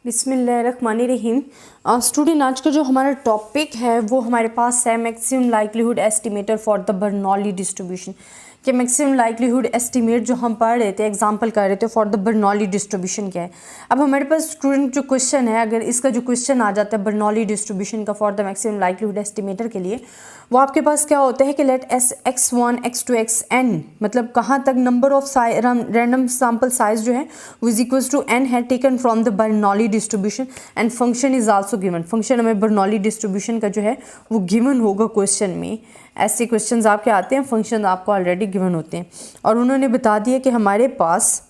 बिस्मिल्लाहिर्रहमानिर्रहीम। स्टूडेंट, आज का जो हमारा टॉपिक है वो हमारे पास है maximum likelihood estimator for the Bernoulli distribution. कि मैक्सिमम लाइक्लीहुड एस्टिमेट जो हम पढ़ रहे थे, एग्जांपल कर रहे थे फॉर द बर्नौली डिस्ट्रीब्यूशन क्या है। अब हमारे पास स्टूडेंट जो क्वेश्चन है, अगर इसका जो क्वेश्चन आ जाता है बर्नौली डिस्ट्रीब्यूशन का for the maximum likelihood estimator के लिए, वो आपके पास क्या होता है कि late S x1 x2 xn, मतलब कहाँ तक number of random sample size जो है वो इज इक्वल्स टू n है taken from the Bernoulli distribution and function is also given. Function हमें बर्नौली डिस्ट्रीब्यूशन का जो है वो गिवन होगा क्वेश्चन में। ऐसे क्वेश्चंस आपके आते हैं, फंक्शन आपको ऑलरेडी गिवन होते हैं और उन्होंने बता दिया कि हमारे पास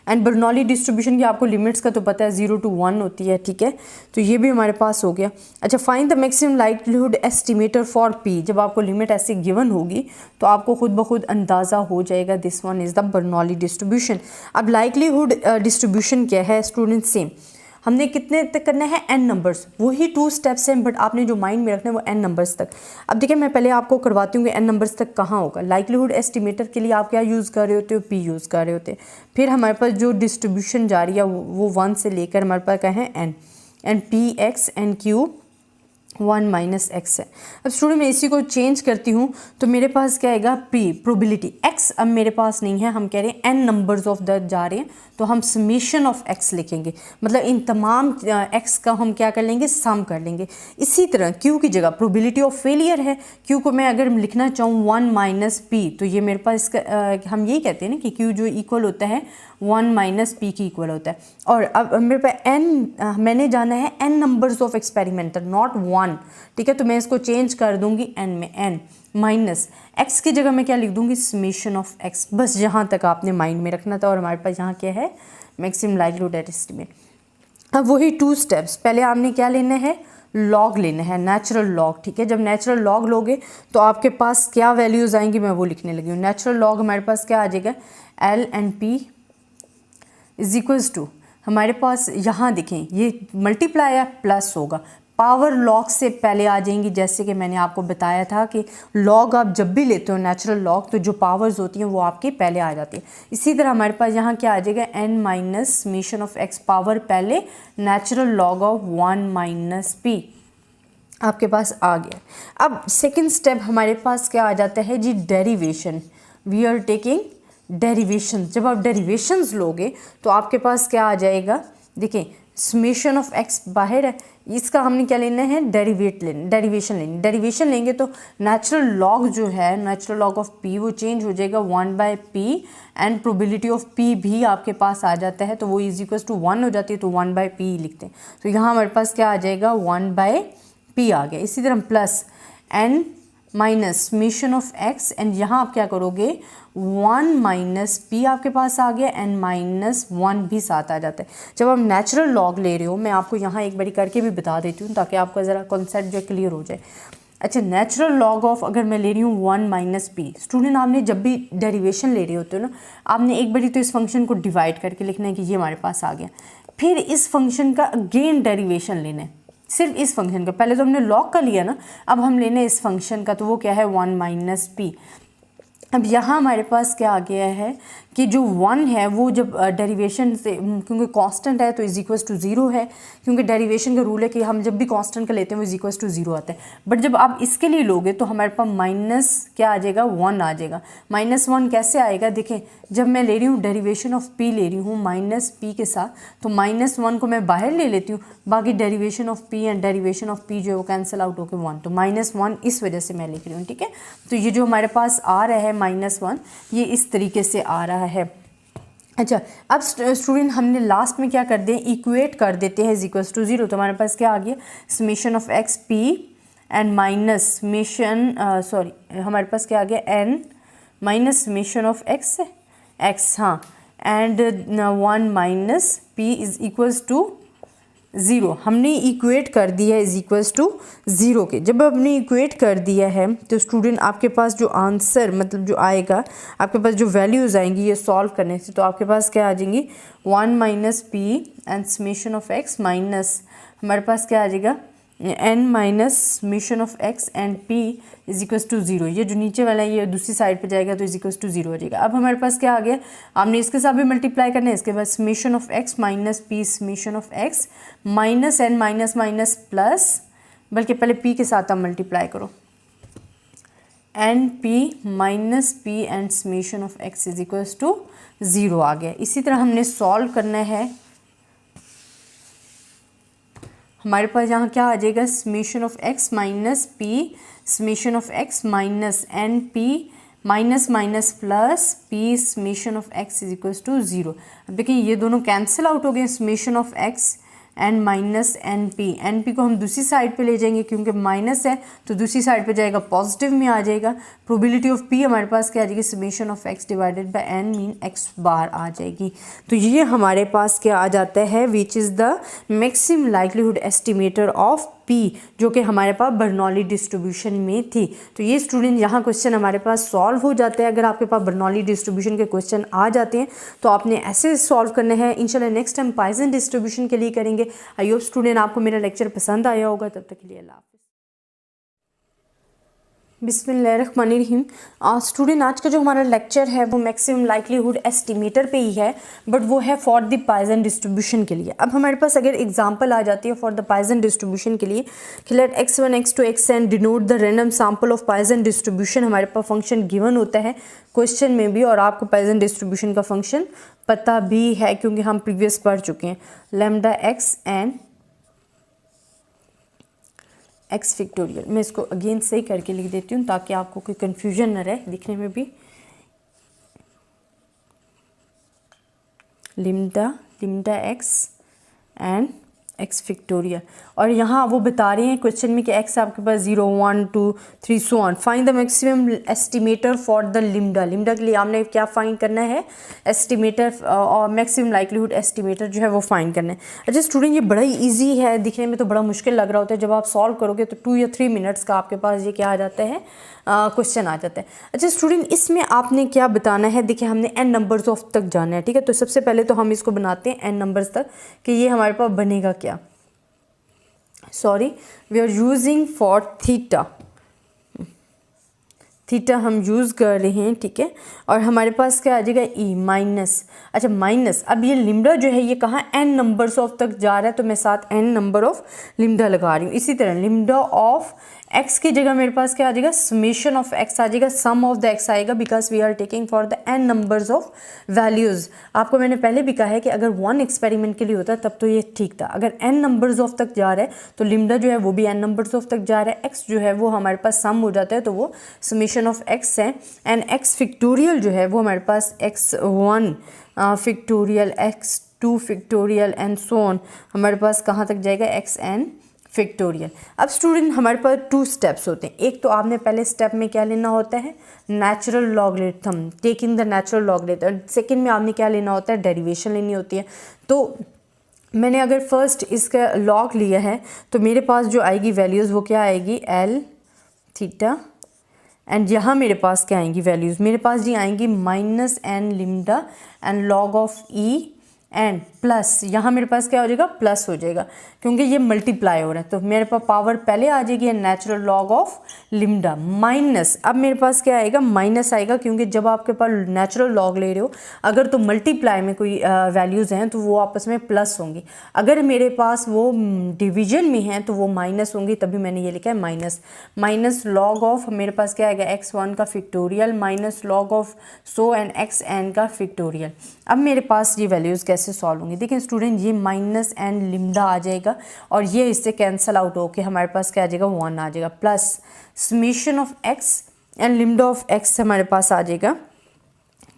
एंड बर्नौली डिस्ट्रीब्यूशन की आपको लिमिट्स का तो पता है 0 to 1 होती है, ठीक है। तो ये भी हमारे पास हो गया। अच्छा, find the maximum likelihood estimator for P. जब आपको लिमिट ऐसे गिवन होगी तो आपको खुद ब खुद अंदाज़ा हो जाएगा this one is the Bernoulli distribution. अब लाइक्लीहुड डिस्ट्रीब्यूशन क्या है स्टूडेंट, सेम हमने कितने तक करना है n नंबर्स, वही 2 स्टेप्स हैं, बट आपने जो माइंड में रखना है वो n नंबर्स तक। अब देखिए, मैं पहले आपको करवाती हूँ कि n नंबर्स तक कहाँ होगा। लाइक्लीहुड एस्टिमेटर के लिए आप क्या यूज़ कर रहे होते हो, p यूज़ कर रहे होते हैं। फिर हमारे पास जो डिस्ट्रीब्यूशन जा रही है वो 1 से लेकर हमारे पास क्या है n, and p x n q 1 minus x है। अब स्टूडेंट मैं इसी को चेंज करती हूँ तो मेरे पास क्या आएगा, पी प्रोबेबिलिटी एक्स अब मेरे पास नहीं है, हम कह रहे हैं n नंबर्स ऑफ द जा रहे हैं तो हम समेशन ऑफ x लिखेंगे, मतलब इन तमाम x का हम क्या कर लेंगे, सम कर लेंगे। इसी तरह q की जगह प्रोबेबिलिटी ऑफ फेलियर है, q को मैं अगर लिखना चाहूँ 1 माइनस पी, तो ये मेरे पास इसका हम यही कहते हैं ना कि q जो इक्वल होता है 1 माइनस पी की इक्वल होता है। और अब मेरे पास n मैंने जाना है n numbers of experimenter, not 1, ठीक है। तो मैं इसको चेंज कर दूंगी n में, n माइनस x की जगह मैं क्या लिख दूंगी, समेशन ऑफ x। बस यहाँ तक आपने माइंड में रखना था। और हमारे पास यहाँ क्या है, मैक्सिमम लाइक्लीहुड एस्टिमेट। अब वही 2 स्टेप्स, पहले आपने क्या लेना है, लॉग लेना है, नेचुरल लॉग, ठीक है। जब नेचुरल लॉग लोगे तो आपके पास क्या वैल्यूज़ आएंगी, मैं वो लिखने लगी हूँ। नेचुरल लॉग हमारे पास क्या आ जाएगा, l and p is equals to, हमारे पास यहाँ देखें ये मल्टीप्लाई या प्लस होगा, पावर लॉग से पहले आ जाएंगी। जैसे कि मैंने आपको बताया था कि लॉग आप जब भी लेते हो नेचुरल लॉग, तो जो पावर्स होती हैं वो आपके पहले आ जाती है। इसी तरह हमारे पास यहाँ क्या आ जाएगा, n minus summation of x power पहले natural log of 1 minus P आपके पास आ गया। अब सेकेंड स्टेप हमारे पास क्या आ जाता है जी, derivation. We are taking derivation. जब आप डेरिवेशंस लोगे तो आपके पास क्या आ जाएगा, देखें समेशन ऑफ x बाहर है, इसका हमने क्या लेना है, डेरिवेशन लेंगे तो नेचुरल लॉग जो है, नेचुरल लॉग ऑफ p वो चेंज हो जाएगा 1/p and probability of p भी आपके पास आ जाता है, तो वो इज इक्वल टू 1 हो जाती है, तो 1/p लिखते हैं। तो यहाँ हमारे पास क्या आ जाएगा, 1/p आ गया। इसी तरह plus n minus summation of x and यहाँ आप क्या करोगे, 1 माइनस पी आपके पास आ गया एंड माइनस 1 भी साथ आ जाता है। जब आप नेचुरल लॉग ले रहे हो, मैं आपको यहाँ एक बारी करके भी बता देती हूँ ताकि आपका ज़रा कॉन्सेप्ट जो क्लियर हो जाए। अच्छा, नेचुरल लॉग ऑफ अगर मैं ले रही हूँ 1 माइनस पी, स्टूडेंट आपने जब भी डेरिवेशन ले रहे होते हो ना, आपने एक बारी तो इस फंक्शन को डिवाइड करके लिखना है कि ये हमारे पास आ गया, फिर इस फंक्शन का अगेन डेरिवेशन लेना है, सिर्फ इस फंक्शन का। पहले तो हमने लॉग का लिया ना, अब हम लेने इस फंक्शन का, तो वो क्या है 1 माइनस पी। अब यहाँ हमारे पास क्या आ गया है कि जो 1 है वो जब डेरिवेशन से, क्योंकि कांस्टेंट है तो इज इक्वल्स टू 0 है, क्योंकि डेरिवेशन का रूल है कि हम जब भी कांस्टेंट का लेते हैं वो इज इक्वल्स टू 0 आता है। बट जब आप इसके लिए लोगे तो हमारे पास माइनस क्या आ जाएगा, 1 आ जाएगा। -1 कैसे आएगा, देखें जब मैं ले रही हूँ डेरिवेशन ऑफ p ले रही हूँ माइनस p के साथ, तो -1 को मैं बाहर ले लेती हूँ, बाकी derivation of p and derivation of p जो है वो कैंसिल आउट होकर 1, तो -1 इस वजह से मैं लिख रही हूँ, ठीक है। तो ये जो हमारे पास आ रहा है -1, ये इस तरीके से आ रहा है। अच्छा, अब स्टूडेंट हमने लास्ट में क्या कर दें, इक्वेट कर देते हैं इज इक्वल्स टू 0। तो हमारे पास क्या आ गया, summation of x p and minus summation हमारे पास क्या आ गया, n minus summation of x, हाँ, and 1 minus p is equals to 0। हमने इक्वेट कर दिया है इज इक्वल्स टू 0 के। जब आपने इक्वेट कर दिया है तो स्टूडेंट आपके पास जो आंसर मतलब जो आएगा, आपके पास जो वैल्यूज़ आएंगी ये सॉल्व करने से, तो आपके पास क्या आ जाएंगी, 1 minus p and summation of x minus हमारे पास क्या आ जाएगा, n minus summation of x and p is equal to 0। ये जो नीचे वाला है ये दूसरी साइड पे जाएगा तो इज इक्वल टू 0 हो जाएगा। अब हमारे पास क्या आ गया, आपने इसके साथ भी मल्टीप्लाई करना है, इसके बाद summation of x minus p summation of x minus n minus minus plus, बल्कि पहले p के साथ आप मल्टीप्लाई करो, n p minus p and summation of x is equal to 0 आ गया। इसी तरह हमने सॉल्व करना है, हमारे पास यहाँ क्या आ जाएगा, summation of x minus p summation of x minus n p minus minus plus p summation of x is equal to 0। अब देखिए ये दोनों कैंसिल आउट हो गए, summation of x n minus n p को हम दूसरी साइड पे ले जाएंगे क्योंकि माइनस है तो दूसरी साइड पे जाएगा, पॉजिटिव में आ जाएगा। प्रोबेबिलिटी ऑफ p हमारे पास क्या आ जाएगी, summation of x divided by n mean x बार आ जाएगी। तो ये हमारे पास क्या आ जाता है, which is the maximum likelihood estimator of p, जो कि हमारे पास बर्नौली डिस्ट्रीब्यूशन में थी। तो ये स्टूडेंट यहाँ क्वेश्चन हमारे पास सॉल्व हो जाते हैं। अगर आपके पास बर्नौली डिस्ट्रीब्यूशन के क्वेश्चन आ जाते हैं तो आपने ऐसे सॉल्व करने हैं। इंशाल्लाह नेक्स्ट टाइम पॉइसन डिस्ट्रीब्यूशन के लिए करेंगे। आई होप स्टूडेंट आपको मेरा लेक्चर पसंद आया होगा। तब तक के लिए अल्लाह हाफ़िज़। बिस्मिल्लाहिर्रहमानिर्रहीम। स्टूडेंट आज का जो हमारा लेक्चर है वो मैक्सिमम लाइक्लीहुड एस्टिमेटर पे ही है, बट वो है फॉर द पॉइसन डिस्ट्रीब्यूशन के लिए। अब हमारे पास अगर एग्जांपल आ जाती है फॉर द पॉइसन डिस्ट्रीब्यूशन के लिए कि let x1 x2 xn denote the random sample of Poisson distribution, हमारे पास फंक्शन गिवन होता है क्वेश्चन में भी, और आपको पॉइसन डिस्ट्रीब्यूशन का फंक्शन पता भी है क्योंकि हम प्रीवियस पढ़ चुके हैं। Lambda x n x factorial, मैं इसको अगेन सही करके लिख देती हूँ ताकि आपको कोई कन्फ्यूजन न रहे दिखने में भी। लिम्डा एक्स एंड एक्स फैक्टोरियल, और यहाँ वो बता रहे हैं क्वेश्चन में कि एक्स आपके पास 0 1 2 3 so on. Find the maximum estimator for the lambda के लिए आपने क्या फाइंड करना है, एस्टिमेटर और मैक्सिमम लाइक्लीहुड एस्टिमेटर जो है वो फाइंड करना है। अच्छा स्टूडेंट ये बड़ा ही ईजी है, दिखने में तो बड़ा मुश्किल लग रहा होता है, जब आप सॉल्व करोगे तो 2 या 3 मिनट्स का आपके पास ये क्या आ जाता है, क्वेश्चन आ जाता है। अच्छा स्टूडेंट इसमें आपने क्या बताना है, देखिए हमने n नंबर्स ऑफ तक जाना है, ठीक है। तो सबसे पहले तो हम इसको बनाते हैं n नंबर्स तक कि ये हमारे पास बनेगा क्या, sorry we are using for theta हम यूज़ कर रहे हैं, ठीक है। और हमारे पास क्या आ जाएगा, ई माइनस, अच्छा माइनस, अब ये लिम्डा जो है ये कहाँ n नंबर्स ऑफ तक जा रहा है तो मैं साथ n नंबर ऑफ लिम्डा लगा रही हूँ। इसी तरह लिम्डा ऑफ x की जगह मेरे पास क्या आ जाएगा, समेशन ऑफ x आ जाएगा, सम ऑफ द x आएगा, because we are taking for the n numbers of values. आपको मैंने पहले भी कहा है कि अगर 1 एक्सपेरिमेंट के लिए होता तब तो ये ठीक था, अगर n नंबर्स ऑफ तक जा रहा है तो लिम्डा जो है वो भी n नंबर्स ऑफ तक जा रहा है, x जो है वो हमारे पास सम हो जाता है तो वो समेशन ऑफ x है, एंड x फैक्टोरियल जो है वो हमारे पास x1 factorial x2 factorial and so on हमारे पास कहाँ तक जाएगा, xn फैक्टोरियल। अब स्टूडेंट हमारे पास 2 स्टेप्स होते हैं, एक तो आपने पहले स्टेप में क्या लेना होता है, natural logarithm, taking the natural logarithm. Second में आपने क्या लेना होता है, डेरिवेशन लेनी होती है। तो मैंने अगर फर्स्ट इसका लॉग लिया है तो मेरे पास जो आएगी वैल्यूज़ वो क्या आएगी, एल थीटा, एंड यहाँ मेरे पास क्या आएंगी वैल्यूज़, मेरे पास जी आएंगी minus N lambda and log of E and plus, यहाँ मेरे पास क्या हो जाएगा, प्लस हो जाएगा क्योंकि ये मल्टीप्लाई हो रहा है तो मेरे पास पावर पहले आ जाएगी नेचुरल लॉग ऑफ लिम्डा माइनस, अब मेरे पास क्या आएगा, माइनस आएगा क्योंकि जब आपके पास नेचुरल लॉग ले रहे हो अगर तो मल्टीप्लाई में कोई वैल्यूज़ हैं तो वो आपस में प्लस होंगी, अगर मेरे पास वो डिवीजन में हैं तो वो माइनस होंगी, तभी मैंने ये लिखा है माइनस। माइनस लॉग ऑफ मेरे पास क्या आएगा, x1 का factorial minus log of so and xn का फैक्टोरियल। अब मेरे पास ये वैल्यूज़ कैसे सॉल्व होंगी, देखिए स्टूडेंट ये माइनस एन लिम्डा आ जाएगा और ये इससे कैंसिल आउट होके हमारे पास क्या आ जाएगा, 1 आ जाएगा, plus summation of x and lambda of x हमारे पास आ जाएगा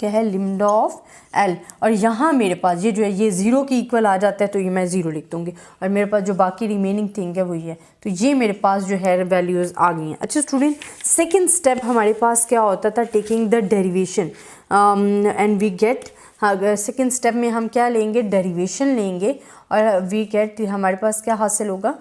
क्या है, लिम्डा ऑफ l, और यहाँ मेरे पास ये जो है ये 0 की इक्वल आ जाता है तो ये मैं 0 लिख दूँगी और मेरे पास जो बाकी रिमेनिंग थिंग है वो ये है, तो ये मेरे पास जो है वैल्यूज़ आ गई हैं। अच्छा स्टूडेंट सेकेंड स्टेप हमारे पास क्या होता था, taking the derivation and we get, second step में हम क्या लेंगे, डेरिवेशन लेंगे और वी गेट, हमारे पास क्या हासिल होगा,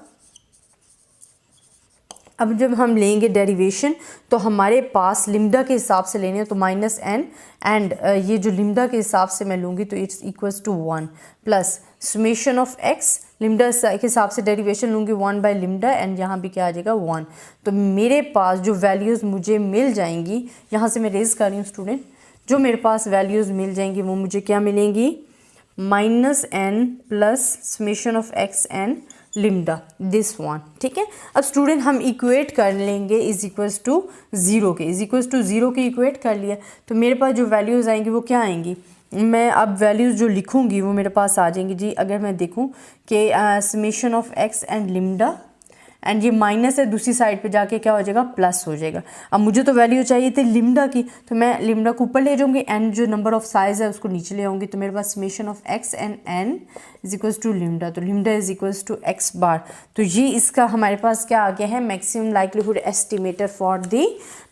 अब जब हम लेंगे डेरिवेशन तो हमारे पास लिम्डा के हिसाब से लेने हैं तो माइनस एन एंड ये जो लिम्डा के हिसाब से मैं लूँगी तो it's equals to 1 plus summation of X lambda के हिसाब से डेरिवेशन लूँगी 1 बाय लिम्डा एंड यहाँ भी क्या आ जाएगा 1। तो मेरे पास जो वैल्यूज़ मुझे मिल जाएंगी, यहाँ से मैं रेज कर रही हूँ स्टूडेंट, जो मेरे पास वैल्यूज़ मिल जाएंगी वो मुझे क्या मिलेंगी, minus N plus summation of x and lambda this one. ठीक है, अब स्टूडेंट हम इक्वेट कर लेंगे इज इक्वल्स टू ज़ीरो के, इज इक्वल्स टू ज़ीरो के इक्वेट कर लिया तो मेरे पास जो वैल्यूज़ आएंगी वो क्या आएंगी, मैं अब वैल्यूज़ जो लिखूंगी वो मेरे पास आ जाएंगी जी। अगर मैं देखूं कि summation of x and lambda and ये माइनस है, दूसरी साइड पे जाके क्या हो जाएगा, प्लस हो जाएगा। अब मुझे तो वैल्यू चाहिए थी लिम्डा की, तो मैं लिम्डा को ऊपर ले जाऊंगी एंड जो नंबर ऑफ साइज है उसको नीचे ले आऊँगी, तो मेरे पास summation of x and N is equals to lambda, तो lambda is equals to X bar. तो ये इसका हमारे पास क्या आ गया है, maximum likelihood estimator for the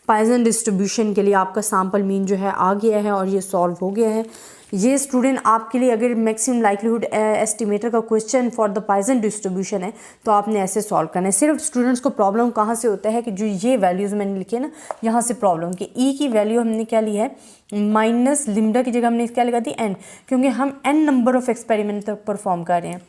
Poisson distribution के लिए आपका सैम्पल मीन जो है आ गया है और ये सॉल्व हो गया है। ये स्टूडेंट आपके लिए अगर मैक्सिमम लाइक्लीहुड एस्टिमेटर का question for the Poisson distribution है तो आपने ऐसे सॉल्व करना है। सिर्फ स्टूडेंट्स को प्रॉब्लम कहाँ से होता है कि जो ये वैल्यूज़ मैंने लिखे ना, यहाँ से प्रॉब्लम कि ई की वैल्यू हमने क्या ली है, माइनस लिम्डा की जगह हमने क्या लगा दी एन, क्योंकि हम एन नंबर ऑफ एक्सपेरिमेंट तक परफॉर्म कर रहे हैं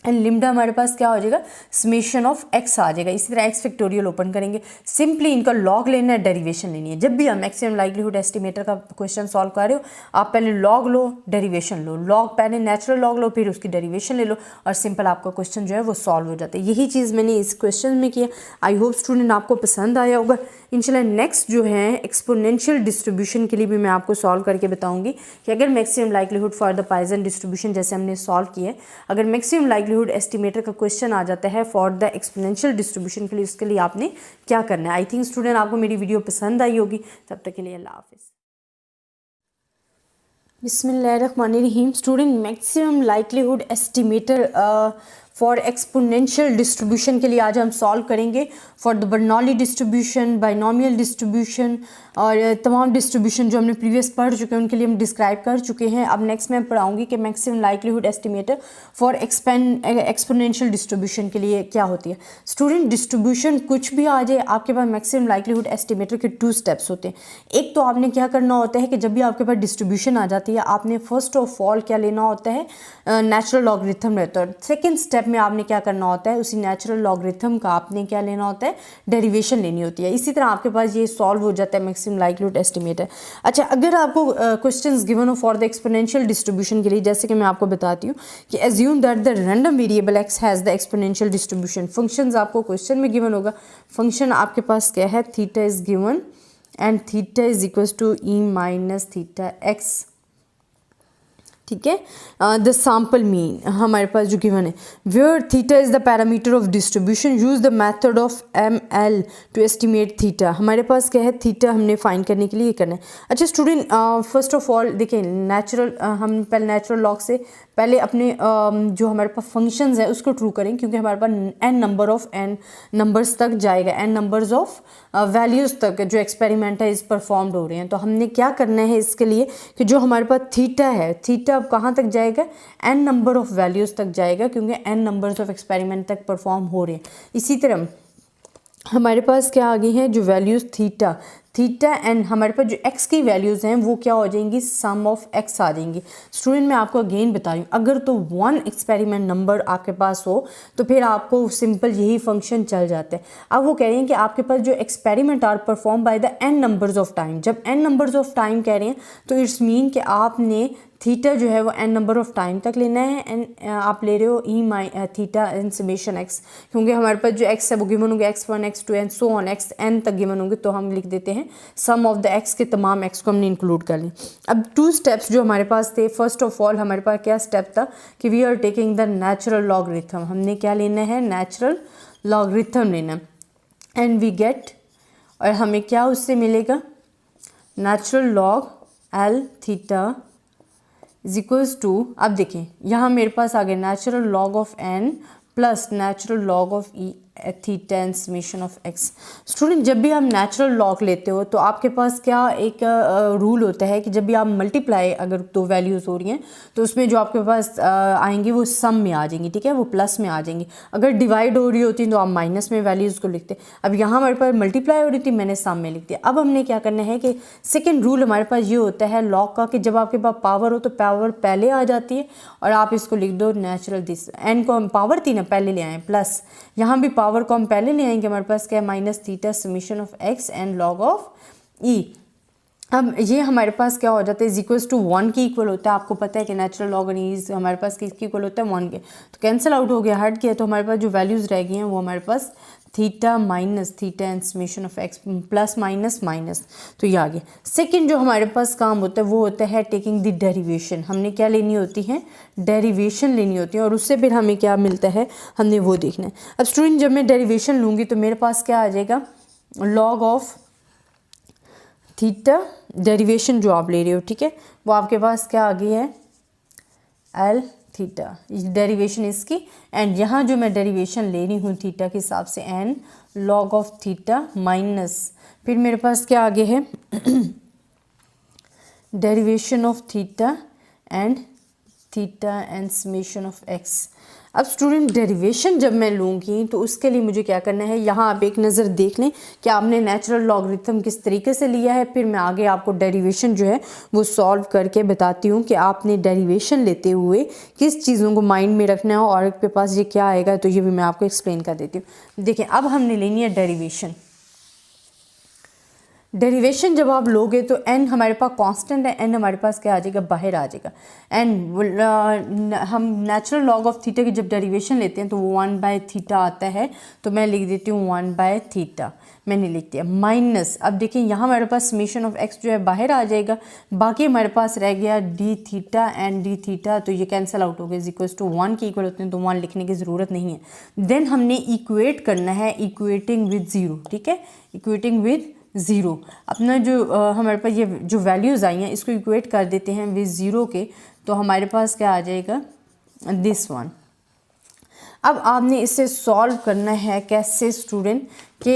एंड लिम्डा हमारे पास क्या हो जाएगा, समेशन ऑफ एक्स आ जाएगा। इसी तरह एक्स फैक्टोरियल ओपन करेंगे, सिंपली इनका लॉग लेना है, डेरिवेशन लेनी है। जब भी आप मैक्सिमम लाइक्लीहुड एस्टिमेटर का क्वेश्चन सॉल्व कर रहे हो आप पहले लॉग लो, डेरिवेशन लो, लॉग पहले नेचुरल लॉग लो, फिर उसकी डेरिवेशन ले लो और सिंपल आपका क्वेश्चन जो है वो सॉल्व हो जाता है। यही चीज़ मैंने इस क्वेश्चन में किया। आई होप स्टूडेंट आपको पसंद आया होगा। इंशाल्लाह नेक्स्ट जो है एक्सपोनेंशियल डिस्ट्रीब्यूशन के लिए भी मैं आपको सॉल्व करके बताऊंगी कि अगर maximum likelihood for the Poisson distribution जैसे हमने सॉल्व किया है, अगर मैक्सिमम लाइक्लीहुड एस्टिमेटर का क्वेश्चन आ जाता है फॉर द एक्सपोनेंशियल डिस्ट्रीब्यूशन के लिए, उसके लिए आपने क्या करना है। आई थिंक स्टूडेंट आपको मेरी वीडियो पसंद आई होगी। तब तक के लिए अल्लाह हाफिज़। बिस्मिल्लाहिर्रहमानिर्रहीम। Student maximum likelihood estimator for exponential distribution के लिए आज हम सॉल्व करेंगे for the Bernoulli distribution, binomial distribution और तमाम डिस्ट्रीब्यूशन जो हमने प्रीवियस पढ़ चुके हैं उनके लिए हम डिस्क्राइब कर चुके हैं। अब नेक्स्ट मैं पढ़ाऊंगी कि maximum likelihood estimator for exponential distribution के लिए क्या होती है। स्टूडेंट डिस्ट्रीब्यूशन कुछ भी आ जाए, आपके पास मैक्सिमम लाइक्लीहुड एस्टिमेटर के 2 स्टेप्स होते हैं। एक तो आपने क्या करना होता है कि जब भी आपके पास डिस्ट्रीब्यूशन आ जाती है आपने फर्स्ट ऑफ ऑल क्या लेना होता है, नेचुरल लॉगरिथम रहता है। सेकेंड स्टेप में आपने क्या करना होता है, उसी नेचुरल लॉगरिथम का आपने क्या लेना होता है, डेरिवेशन लेनी होती है। इसी तरह आपके पास ये सॉल्व हो जाता है मैक्सिमम लाइक्लीहुड एस्टिमेटर। अच्छा, अगर आपको क्वेश्चंस गिवन हो फॉर द एक्सपोनेंशियल डिस्ट्रीब्यूशन के लिए, जैसे कि मैं आपको बताती हूँ कि assume that the random variable x has the exponential distribution. Functions आपको क्वेश्चन में गिवन होगा, फंक्शन आपके पास क्या है, theta is given and theta is equals to e minus theta x. ठीक है, द सैम्पल मीन हमारे पास जो गिवन है, where theta is the parameter of distribution, use the method of ML to estimate theta. हमारे पास क्या है, theta हमने फाइंड करने के लिए ये करना है। अच्छा स्टूडेंट, फर्स्ट ऑफ ऑल देखिए नेचुरल, हम पहले नेचुरल लॉग से पहले अपने जो हमारे पास फंक्शंस है उसको ट्रू करें, क्योंकि हमारे पास n number of n numbers तक जाएगा, n नंबर्स ऑफ वैल्यूज़ तक जो एक्सपेरिमेंट है इस परफॉर्म्ड हो रहे हैं। तो हमने क्या करना है इसके लिए कि जो हमारे पास थीटा है, थीटा अब कहाँ तक जाएगा, n नंबर ऑफ वैल्यूज़ तक जाएगा, क्योंकि n नंबर्स ऑफ एक्सपेरिमेंट तक परफॉर्म हो रहे हैं। इसी तरह हमारे पास क्या आ गई हैं, जो वैल्यूज़ थीटा एंड हमारे पास जो x की वैल्यूज़ हैं वो क्या हो जाएंगी, सम ऑफ x आ जाएंगी। स्टूडेंट मैं आपको अगेन बता रही हूँ, अगर तो 1 एक्सपेरिमेंट नंबर आपके पास हो तो फिर आपको सिंपल यही फंक्शन चल जाता है। अब वो कह रहे हैं कि आपके पास जो experiment are perform by the n numbers of time. जब n नंबर्स ऑफ टाइम कह रहे हैं तो इट्स मीन कि आपने थीटा जो है वो n नंबर ऑफ टाइम तक लेना है एंड आप ले रहे हो ई थीटा एंड समेशन x, क्योंकि हमारे पास जो x है वो गिवन होंगे x1 x2 and so on xn तक गिवन होंगे, तो हम लिख देते हैं सम ऑफ द x के तमाम x को हमने इंक्लूड कर लिया। अब 2 स्टेप्स जो हमारे पास थे, फर्स्ट ऑफ ऑल हमारे पास क्या स्टेप था कि we are taking the natural logarithm. हमने क्या लेना है, नेचुरल लॉगरिथम लेना एंड वी गेट, और हमें क्या उससे मिलेगा, natural log L theta is equals to, अब देखें यहाँ मेरे पास आ गया natural log of n plus natural log of e theta and summation of x. Student जब भी हम नेचुरल लॉग लेते हो तो आपके पास क्या एक रूल होता है कि जब भी आप मल्टीप्लाई अगर दो वैल्यूज़ हो रही हैं तो उसमें जो आपके पास आएंगी वो सम में आ जाएंगी, ठीक है, वो प्लस में आ जाएंगी। अगर डिवाइड हो रही होती तो आप माइनस में वैल्यूज़ को लिखते। अब यहाँ हमारे पास मल्टीप्लाई हो रही थी, मैंने सम में लिख दिया। अब हमने क्या करना है कि सेकेंड रूल हमारे पास ये होता है लॉग का कि जब आपके पास पावर हो तो पावर पहले आ जाती है और आप इसको लिख दो नेचुरल दिस। एन को हम पावर थी ना पहले ले आए प्लस, यहाँ भी पावर को हम पहले ले आएंगे। हमारे पास क्या है minus theta summation of x and log of E. अब ये हमारे पास क्या हो जाता है इज इक्वल्स टू 1 के इक्वल होता है। आपको पता है कि नेचुरल लॉग और ई हमारे पास किसके इक्वल होता है 1 के, तो कैंसिल आउट हो गया, हट गया। तो हमारे पास जो वैल्यूज़ रह गई हैं वो हमारे पास theta minus theta and summation of X plus minus minus, तो ये आ गया। सेकेंड जो हमारे पास काम होता है वो होता है टेकिंग द डेरिवेशन। हमने क्या लेनी होती है, डेरिवेशन लेनी होती है और उससे फिर हमें क्या मिलता है हमने वो देखना है। अब स्टूडेंट जब मैं डेरिवेशन लूँगी तो मेरे पास क्या आ जाएगा लॉग ऑफ थीटा, डेरिवेशन जो आप ले रहे हो, ठीक है, वो आपके पास क्या आ गई है एल थीटा, डेरिवेशन इसकी। एंड यहाँ जो मैं डेरिवेशन ले रही हूँ थीटा के हिसाब से n log of theta minus, फिर मेरे पास क्या आगे है derivation of theta and summation of x. अब स्टूडेंट डेरिवेशन जब मैं लूँगी तो उसके लिए मुझे क्या करना है, यहाँ आप एक नज़र देख लें कि आपने नेचुरल लॉगरिथम किस तरीके से लिया है। फिर मैं आगे आपको डेरिवेशन जो है वो सॉल्व करके बताती हूँ कि आपने डेरिवेशन लेते हुए किस चीज़ों को माइंड में रखना है और आपके पास ये क्या आएगा, तो ये भी मैं आपको एक्सप्लेन कर देती हूँ। देखिए अब हमने लेनी है डेरिवेशन। डेरिवेशन जब आप लोगे तो n हमारे पास कांस्टेंट है, n हमारे पास क्या आ जाएगा बाहर आ जाएगा। एंड हम नेचुरल लॉग ऑफ थीटा की जब डेरिवेशन लेते हैं तो वो 1/थीटा आता है, तो मैं लिख देती हूँ 1/थीटा, मैंने लिख दिया माइनस। अब देखिए यहाँ हमारे पास समेशन ऑफ एक्स जो है बाहर आ जाएगा, बाकी हमारे पास रह गया D theta and D theta, तो ये कैंसिल आउट हो गया, इज इक्वल्स टू 1 के इक्वल होते हैं तो 1 लिखने की ज़रूरत नहीं है। देन हमने इक्वेट करना है, इक्वेटिंग विद ज़ीरो, ठीक है, इक्वेटिंग विद ज़ीरो। अपना जो हमारे पास ये जो वैल्यूज़ आई हैं इसको इक्वेट कर देते हैं विद ज़ीरो के, तो हमारे पास क्या आ जाएगा दिस वन। अब आपने इसे सॉल्व करना है कैसे स्टूडेंट कि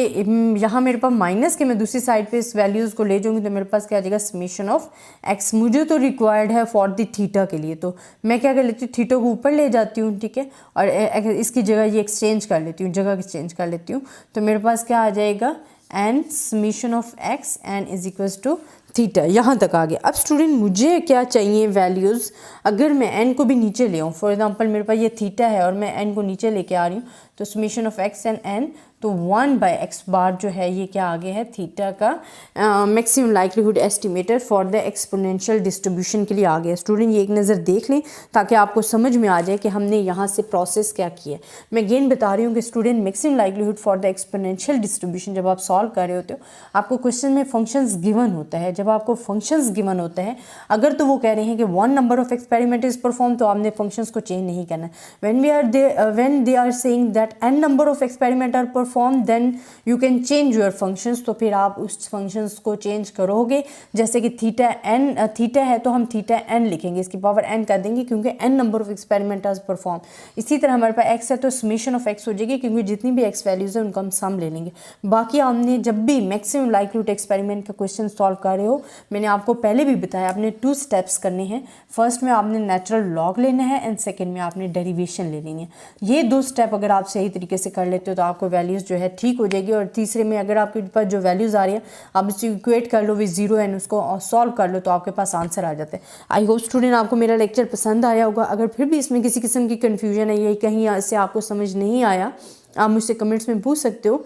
यहाँ मेरे पास माइनस के मैं दूसरी साइड पे इस वैल्यूज़ को ले जाऊँगी तो मेरे पास क्या आ जाएगा समेशन ऑफ एक्स। मुझे तो रिक्वायर्ड है फॉर द थीटा के लिए, तो मैं क्या कर लेती हूँ थीटा को ऊपर ले जाती हूँ, ठीक है, और इसकी जगह ये एक्सचेंज कर लेती हूँ, जगह एक्सचेंज कर लेती हूँ, तो मेरे पास क्या आ जाएगा n summation of x n is equals to theta. यहाँ तक आ गया। अब स्टूडेंट मुझे क्या चाहिए वैल्यूज़, अगर मैं एन को भी नीचे ले आऊँ, फॉर एग्जांपल मेरे पास ये थीटा है और मैं एन को नीचे लेके आ रही हूँ, तो summation of x and n, तो 1/x बार जो है ये क्या आ गया है थीटा का maximum likelihood estimated for the exponential distribution के लिए आ गया। स्टूडेंट ये एक नज़र देख लें ताकि आपको समझ में आ जाए कि हमने यहाँ से प्रोसेस क्या किया है। मैं अगेन बता रही हूँ कि student maximum likelihood for the exponential distribution जब आप सॉल्व कर रहे होते हो आपको क्वेश्चन में फंक्शंस गिवन होता है। जब आपको फंक्शंस गिवन होता है, अगर तो वो कह रहे हैं कि 1 number of experiment is perform, तो आपने फंक्शंस को चेंज नहीं करना। When they are saying that n number of experiment are perform then you can change your functions, तो फिर आप उस फंक्शंस को चेंज करोगे। जैसे कि थीटा है तो हम थीटा n लिखेंगे, इसकी पावर n कर देंगे क्योंकि n number of experiment are perform. इसी तरह हमारे पास x है तो समेशन ऑफ x हो जाएगी क्योंकि जितनी भी x वैल्यूज़ है उनको हम सम ले लेंगे। बाकी हमने जब भी मैक्सिमम लाइक्लीहुड एक्सपेरिमेंट का क्वेश्चन सॉल्व कर रहे हो, मैंने आपको पहले भी बताया आपने 2 स्टेप्स करने हैं। फर्स्ट में आपने नेचुरल लॉग लेना है एंड सेकेंड में आपने डेरिवेशन ले लेनी है। ये 2 स्टेप अगर आप सही तरीके से कर लेते हो तो आपको वैल्यूज़ जो है ठीक हो जाएगी। और तीसरे में अगर आपके पास जो वैल्यूज़ आ रही है आप इसे इक्वेट कर लो विद ज़ीरो एंड उसको सॉल्व कर लो तो आपके पास आंसर आ जाता है। आई होप स्टूडेंट आपको मेरा लेक्चर पसंद आया होगा। अगर फिर भी इसमें किसी किस्म की कन्फ्यूजन है या कहीं से आपको समझ नहीं आया, आप मुझसे कमेंट्स में पूछ सकते हो।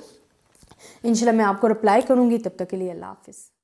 इंशाल्लाह मैं आपको रिप्लाई करूँगी। तब तक के लिए अल्लाह हाफिज़।